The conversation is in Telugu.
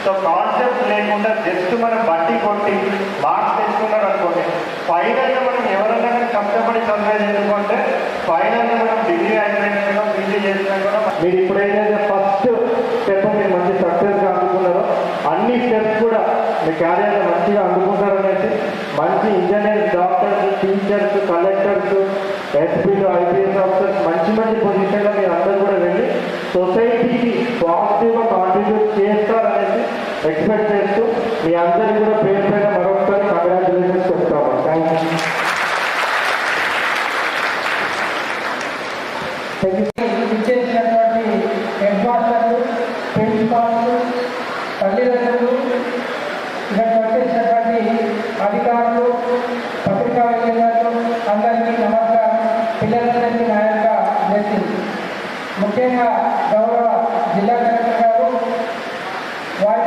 సో కాన్సెప్ట్ లేకుండా జస్ట్ మనం బట్టి కొట్టి మార్క్స్ తెచ్చుకున్నారు అనుకోండి, ఫైనల్గా మనం ఎవరైనా కానీ కష్టపడి చదివేది ఎందుకంటే ఫైనల్గా మనం డిగ్రీ అయిపోయినా పీజీ చేసినా కూడా మీరు ఇప్పుడు ఏదైతే ఫస్ట్ స్టెప్ మీరు మంచి సక్సెస్గా అందుకున్నారో అన్ని స్టెప్స్ కూడా మీ క్యారియర్లో మంచిగా అందుకుంటారనేసి మంచి ఇంజనీర్స్, డాక్టర్స్, టీచర్స్, కలెక్టర్స్, ఎస్పీలు, ఐపీఎస్ ఆఫీసర్స్ మంచి మంచి పొజిషన్లో మీరు అందరూ కూడా వెళ్ళి సొసైటీకి పాజిటివ్గా కాంట్రిబ్యూట్ చేస్తారనేసి ఎక్స్పెక్ట్ చేస్తూ మీ అందరికీ కూడా పేరు పైన మరొకసారి కంగ్రాచులేషన్స్ చెప్తాము. Thank you. ఇచ్చేసినటువంటి హెడ్ మాస్టర్లు, ప్రిన్సిపాల్స్, తల్లిదండ్రులు